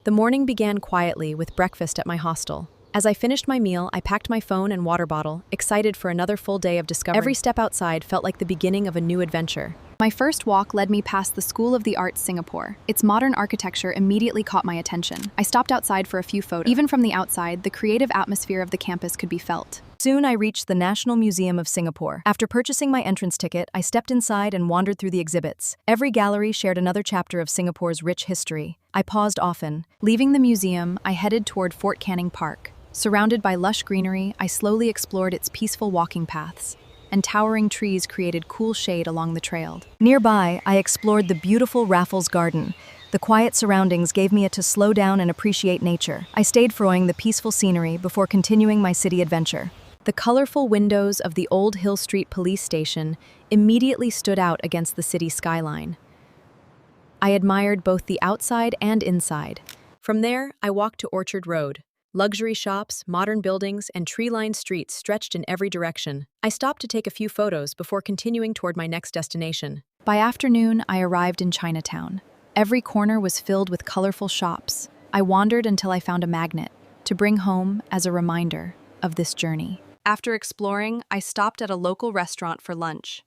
The morning began quietly with breakfast at my hostel. As I finished my meal, I packed my phone and water bottle, excited for another full day of discovery. Every step outside felt like the beginning of a new adventure. My first walk led me past the School of the Arts Singapore. Its modern architecture immediately caught my attention. I stopped outside for a few photos. Even from the outside, the creative atmosphere of the campus could be felt. Soon I reached the National Museum of Singapore. After purchasing my entrance ticket, I stepped inside and wandered through the exhibits. Every gallery shared another chapter of Singapore's rich history. I paused often. Leaving the museum, I headed toward Fort Canning Park. Surrounded by lush greenery, I slowly explored its peaceful walking paths, and towering trees created cool shade along the trail. Nearby, I explored the beautiful Raffles Garden. The quiet surroundings gave me to slow down and appreciate nature. I stayed enjoying the peaceful scenery before continuing my city adventure. The colorful windows of the old Hill Street police station immediately stood out against the city skyline. I admired both the outside and inside. From there, I walked to Orchard Road. Luxury shops, modern buildings, and tree-lined streets stretched in every direction. I stopped to take a few photos before continuing toward my next destination. By afternoon, I arrived in Chinatown. Every corner was filled with colorful shops. I wandered until I found a magnet to bring home as a reminder of this journey. After exploring, I stopped at a local restaurant for lunch.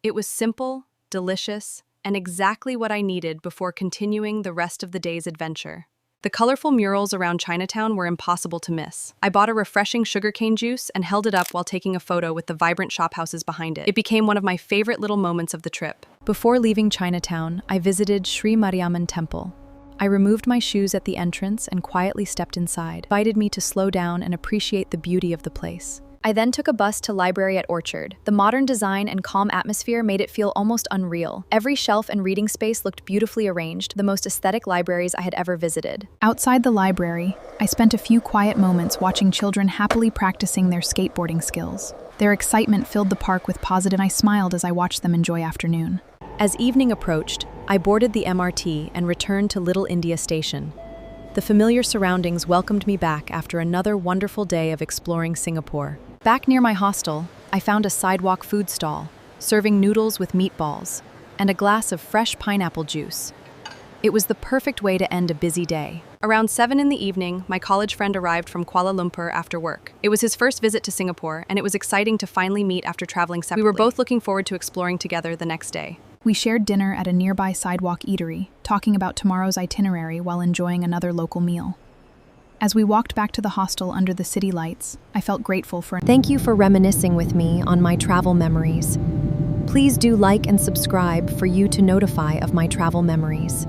It was simple, delicious, and exactly what I needed before continuing the rest of the day's adventure. The colorful murals around Chinatown were impossible to miss. I bought a refreshing sugarcane juice and held it up while taking a photo with the vibrant shophouses behind it. It became one of my favorite little moments of the trip. Before leaving Chinatown, I visited Sri Mariamman Temple. I removed my shoes at the entrance and quietly stepped inside. It invited me to slow down and appreciate the beauty of the place. I then took a bus to Library at Orchard. The modern design and calm atmosphere made it feel almost unreal. Every shelf and reading space looked beautifully arranged, the most aesthetic libraries I had ever visited. Outside the library, I spent a few quiet moments watching children happily practicing their skateboarding skills. Their excitement filled the park with positive, and I smiled as I watched them enjoy afternoon. As evening approached, I boarded the MRT and returned to Little India Station. The familiar surroundings welcomed me back after another wonderful day of exploring Singapore. Back near my hostel, I found a sidewalk food stall, serving noodles with meatballs and a glass of fresh pineapple juice. It was the perfect way to end a busy day. Around 7 in the evening, my college friend arrived from Kuala Lumpur after work. It was his first visit to Singapore, and it was exciting to finally meet after traveling separately. We were both looking forward to exploring together the next day. We shared dinner at a nearby sidewalk eatery, talking about tomorrow's itinerary while enjoying another local meal. As we walked back to the hostel under the city lights, I felt grateful for— Thank you for reminiscing with me on my travel memories. Please do like and subscribe for you to notify of my travel memories.